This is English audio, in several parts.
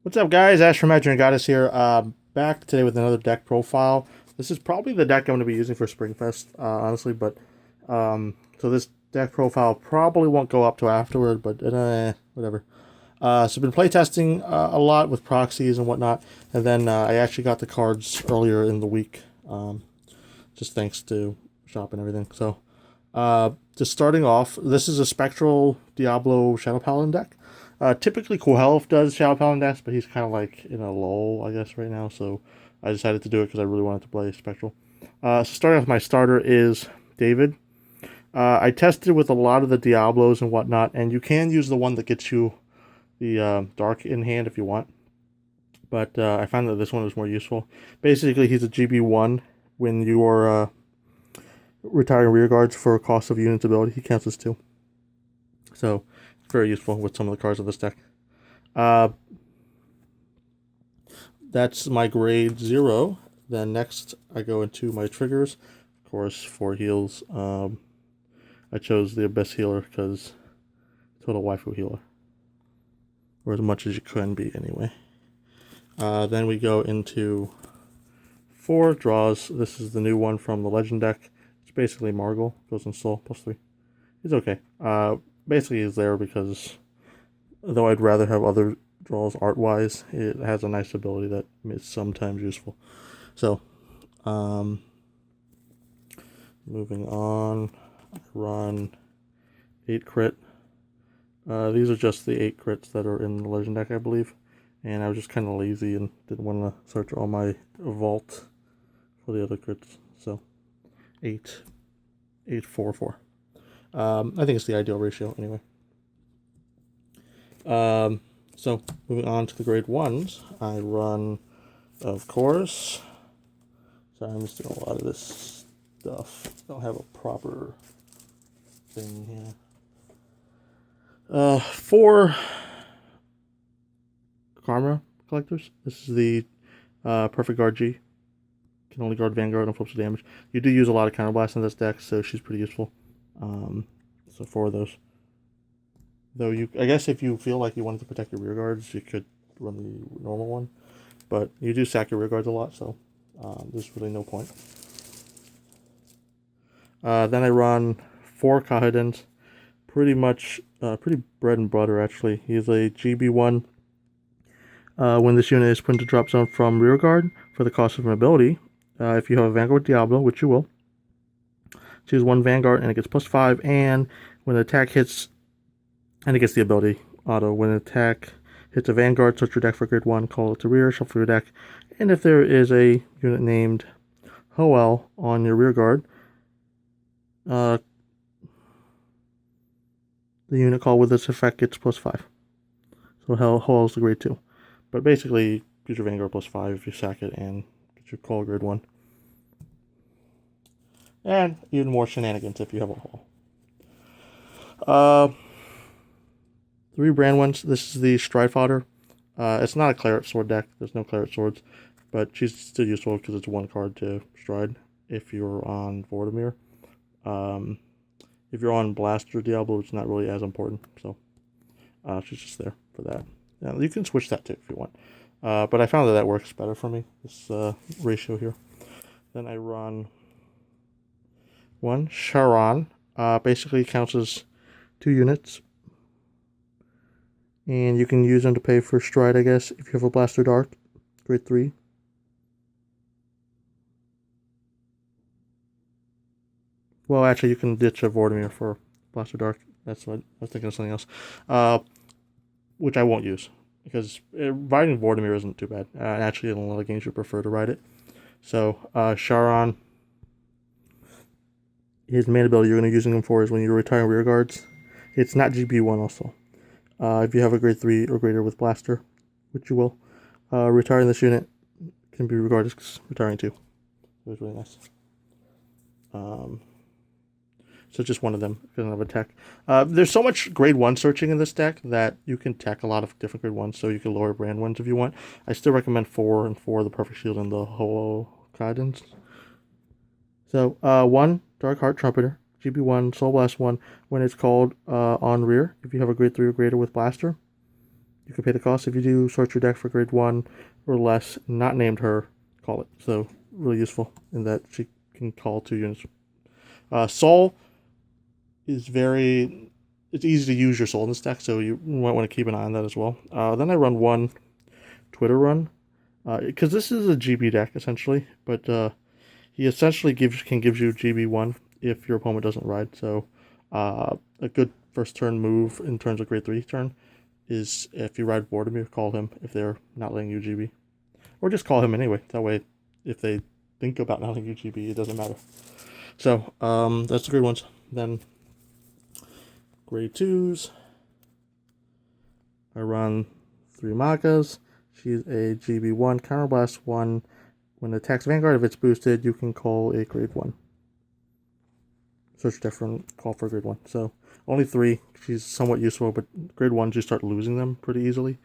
What's up, guys? Ash from Imaginary Goddess here. Back today with another deck profile. This is probably the deck I'm going to be using for Springfest, honestly. But so this deck profile probably won't go up till afterward. But whatever. So I've been playtesting a lot with proxies and whatnot, and then I actually got the cards earlier in the week, just thanks to shop and everything. So just starting off, this is a Spectral Diablo Shadow Paladin deck. Typically, Kohelf does Shadow Paladin decks, but he's kind of like in a lull, I guess, right now. So I decided to do it because I really wanted to play Spectral. So starting off, my starter is David. I tested with a lot of the Diablos and whatnot, and you can use the one that gets you the Dark in hand if you want. But I found that this one was more useful. Basically, he's a GB1 when you are retiring rear guards for a cost of unit's ability. He counts as 2. So, very useful with some of the cards of this deck. That's my grade 0. Then next, I go into my triggers. Of course, 4 heals. I chose the Abyss Healer because total waifu healer. Or as much as you can be, anyway. Then we go into 4 draws. This is the new one from the Legend deck. It's basically Margle. Goes in Soul, +3. He's okay. Basically, he's there because, though I'd rather have other draws art-wise, it has a nice ability that is sometimes useful. So, moving on, I run 8 crit. These are just the 8 crits that are in the Legend deck, I believe. And I was just kind of lazy and didn't want to search all my vault for the other crits. So, 8, 8, 4, 4. I think it's the ideal ratio anyway. So moving on to the grade 1s, I run, of course. Sorry, I'm just doing a lot of this stuff. I don't have a proper thing here. 4 Karma collectors. This is the Perfect Guard G. Can only guard Vanguard and flips the damage. You do use a lot of Counterblast in this deck, so she's pretty useful. So 4 of those. Though I guess if you feel like you wanted to protect your rear guards, you could run the normal one. But you do sack your rear guards a lot, so there's really no point. Then I run 4 Kahedans. Pretty much, pretty bread and butter, actually. He's a GB1. When this unit is put into drop zone from rear guard for the cost of an ability, if you have a Vanguard Diablo, which you will, choose 1 Vanguard and it gets +5. And when the attack hits, and it gets the ability auto, when an attack hits a Vanguard, search your deck for grade 1, call it to rear, shuffle your deck. And if there is a unit named Hoel on your rear guard, the unit called with this effect gets +5. So Hoel is the grade 2. But basically, use your Vanguard +5 if you sack it and get your call grade 1. And even more shenanigans if you have a Hoel. 3 brand ones. This is the Stride Fodder. It's not a Claret Sword deck. There's no Claret Swords. But she's still useful because it's 1 card to Stride if you're on Vortimir. If you're on Blaster Diablo, it's not really as important. So she's just there for that. Now, you can switch that too if you want. But I found that works better for me, this ratio here. Then I run 1 Charon. Basically counts as 2 units. And you can use them to pay for Stride, I guess, if you have a Blaster Dark, grade 3. Well, actually, you can ditch a Vortimir for Blaster Dark. That's what I was thinking of something else. Which I won't use, because riding Vortimir isn't too bad. Actually, in a lot of games, you prefer to ride it. So, Charon, his main ability you're going to be using him for is when you're retiring rear guards. It's not GB1 also. If you have a grade 3 or greater with Blaster, which you will, retiring this unit can be regarded as retiring 2. It was really nice. So just one of them, doesn't have a tech. There's so much grade 1 searching in this deck that you can tech a lot of different grade 1s, so you can lower brand 1s if you want. I still recommend 4 and 4, the Perfect Shield and the Holo Guidance. So, 1 Dark Heart Trumpeter, GB1, Soul Blast 1, when it's called on rear, if you have a grade 3 or greater with Blaster. You can pay the cost. If you do search your deck for grade 1 or less, not named her, call it. So really useful in that she can call 2 units. Soul is it's easy to use your soul in this deck, so you might want to keep an eye on that as well. Then I run one Twitter run, because this is a GB deck essentially, but he essentially can give you GB1 if your opponent doesn't ride. So a good first turn move in terms of grade 3 turn is if you ride Vortimir, call him if they're not letting you GB. Or just call him anyway. That way, if they think about not letting you GB, it doesn't matter. So, that's the grade 1s. Then, grade 2s. I run 3 Magas. She's a GB1 Counterblast 1. When it attacks Vanguard, if it's boosted, you can call a grade 1. Search different, call for grade 1. So, only 3. She's somewhat useful, but grade 1s, you start losing them pretty easily.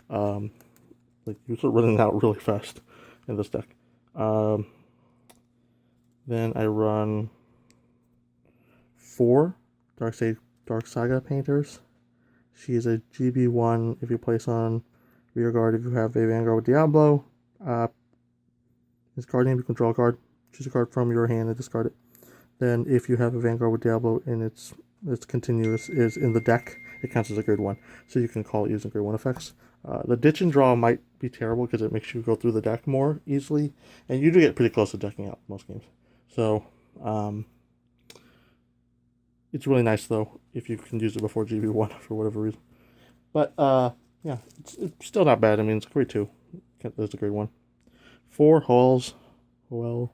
Like, you start running out really fast in this deck. Then I run 4 Dark Saga Painters. She is a GB1 if you place on rear guard if you have a Vanguard with Diablo. This card name, you can draw a card. Choose a card from your hand and discard it. Then if you have a Vanguard with Diablo and it's continuous is in the deck, it counts as a grade 1. So you can call it using grade 1 effects. The ditch and draw might be terrible because it makes you go through the deck more easily. And you do get pretty close to decking out most games. So, it's really nice though if you can use it before GB1 for whatever reason. But, yeah, it's still not bad. I mean, it's grade 2. There's a grade 1. 4 Halls. Well,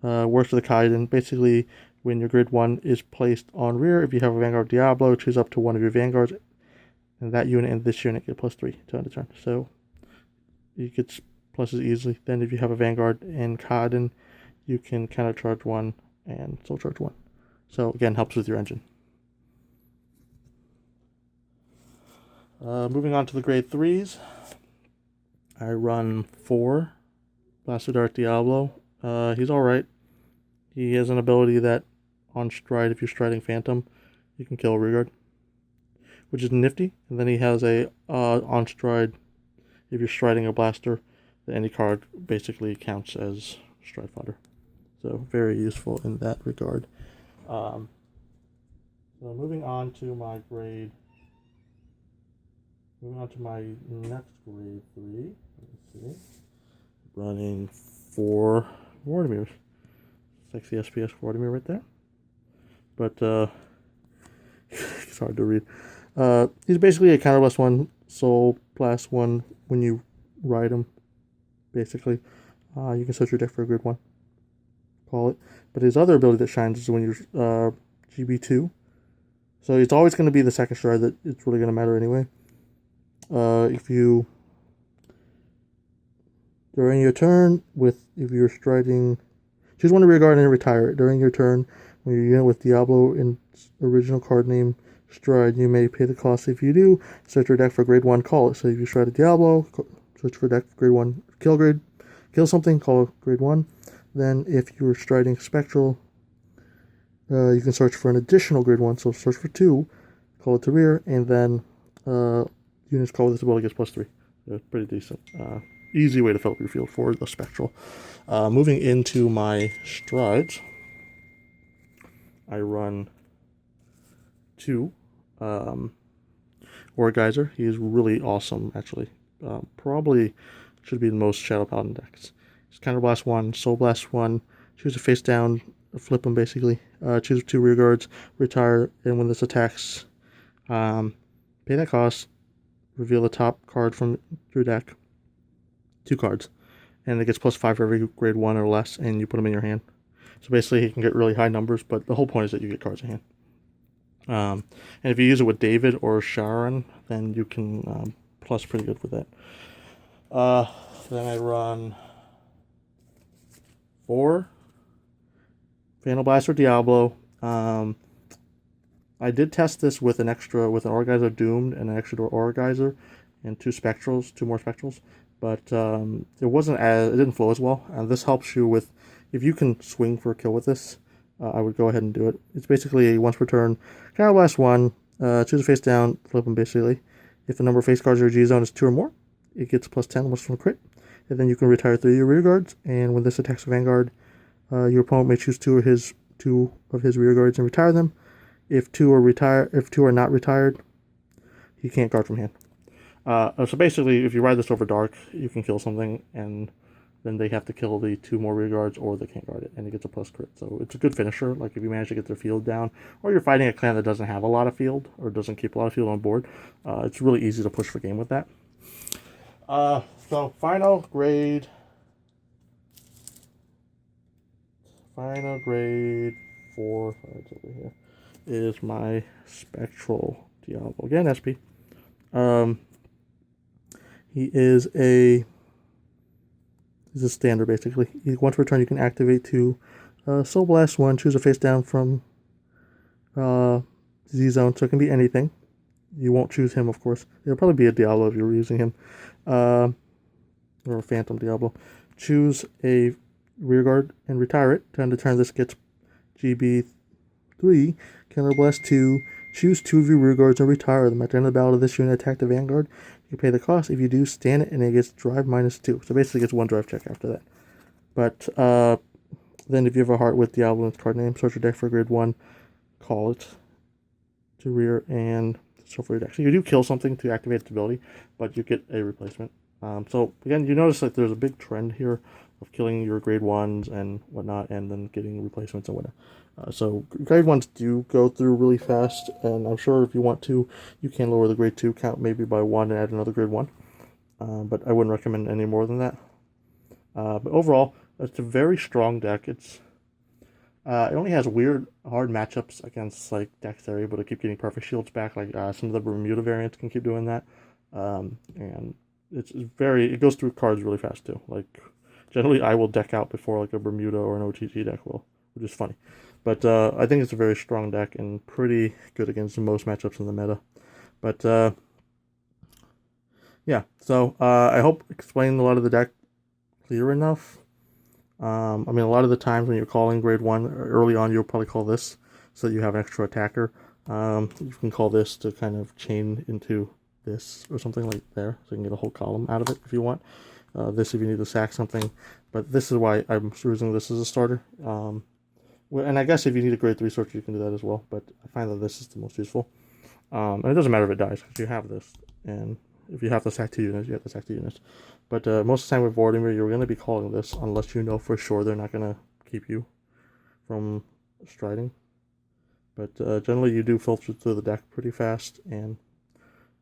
works with the Kaiden. Basically, when your grid 1 is placed on rear, if you have a Vanguard Diablo, choose up to one of your Vanguards, and that unit and this unit get +3 to end the turn. So you get pluses easily. Then if you have a Vanguard and Kaiden, you can counter charge 1 and soul charge 1. So again, helps with your engine. Moving on to the grade 3s. I run 4 Blaster Dart Diablo. He's alright. He has an ability that on stride, if you're striding Phantom, you can kill a rear guard, which is nifty. And then he has a on stride, if you're striding a blaster, any card basically counts as stride fodder. So very useful in that regard. So moving on to my next grade 3. Let's see. Running 4 Vortimirs. Sexy SPS Vortimir right there. But it's hard to read. He's basically a counterblast 1, soul blast 1 when you ride him. Basically, you can search your deck for a grid 1. Call it. But his other ability that shines is when you're GB2. So it's always going to be the second stride that it's really going to matter anyway. If you during your turn if you're striding, choose one to rear guard and retire it. During your turn, when your unit with Diablo in original card name stride, you may pay the cost. If you do, search your deck for grade 1, call it. So if you stride a Diablo, search for deck for grade 1, kill something, call it grade 1. Then if you're striding Spectral, you can search for an additional grade 1, so search for 2, call it to rear, and then units call with this ability gets +3. It's pretty decent. Easy way to fill up your field for the Spectral. Moving into my strides, I run 2 Orgeyser. He is really awesome, actually. Probably should be the most Shadow Paladin decks. He's Counterblast 1, Soul Blast 1, choose a face down, flip him basically. Choose 2 rear guards, retire, and when this attacks, pay that cost, reveal the top card from your deck, 2 cards, and it gets +5 for every grade 1 or less, and you put them in your hand. So basically, he can get really high numbers, but the whole point is that you get cards in hand. And if you use it with David or Sharon, then you can plus pretty good with that. Then I run 4 Phantom Blaster Diablo. I did test this with an Orgeyser Doomed and an extra Orgeyser and 2 more Spectrals, but it didn't flow as well. And this helps you with, if you can swing for a kill with this, I would go ahead and do it. It's basically a once per turn, Counterblast 1, choose a face down, flip them basically. If the number of face cards in your G zone is 2 or more, it gets plus 10 once from crit. And then you can retire 3 of your rear guards. And when this attacks a Vanguard, your opponent may choose two of his rear guards and retire them. If two are not retired, he can't guard from hand. So basically, if you ride this over dark, you can kill something, and then they have to kill the 2 more rear guards, or they can't guard it, and it gets a plus crit. So it's a good finisher. Like if you manage to get their field down, or you're fighting a clan that doesn't have a lot of field, or doesn't keep a lot of field on board, it's really easy to push for game with that. So final grade 4 it's over here, is my Spectral Diablo. Again, SP. He's a standard, basically. Once per turn, you can activate to Soul Blast 1, choose a face down from Z Zone, so it can be anything. You won't choose him, of course. It'll probably be a Diablo if you're using him. Or a Phantom Diablo. Choose a rearguard and retire it. End of turn, this gets GB3, Counter Blast 2. Choose 2 of your rearguards and retire them. At the end of the battle of this unit, attack the Vanguard. You pay the cost. If you do, stand it, and it gets drive -2. So basically, it gets 1 drive check after that. But then, if you have a heart with Diablo in its card name, search your deck for grade 1, call it to rear, and shuffle your deck. So you do kill something to activate its ability, but you get a replacement. So again, you notice that there's a big trend here of killing your grade 1s and whatnot, and then getting replacements and whatnot. So grade 1s do go through really fast, and I'm sure if you want to, you can lower the grade 2 count maybe by 1 and add another grade 1. But I wouldn't recommend any more than that. But overall, it's a very strong deck. It only has weird, hard matchups against like decks that are able to keep getting perfect shields back. Like some of the Bermuda variants can keep doing that, and it goes through cards really fast too. Like generally, I will deck out before like a Bermuda or an OTG deck will, which is funny. But I think it's a very strong deck and pretty good against most matchups in the meta. But yeah, so I hope explained a lot of the deck clear enough. I mean, a lot of the times when you're calling grade 1 early on, you'll probably call this so that you have an extra attacker. You can call this to kind of chain into this or something like there, so you can get a whole column out of it if you want. This if you need to sack something, but this is why I'm using this as a starter. And I guess if you need a grade 3 sorcerer, you can do that as well, but I find that this is the most useful. And it doesn't matter if it dies, because you have this, and if you have to sack 2 units, you have to sack 2 units. But most of the time with Vladimir, you're going to be calling this, unless you know for sure they're not going to keep you from striding. But generally, you do filter through the deck pretty fast, and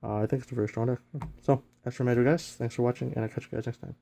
I think it's a very strong deck. So, that's for Magic, guys. Thanks for watching, and I'll catch you guys next time.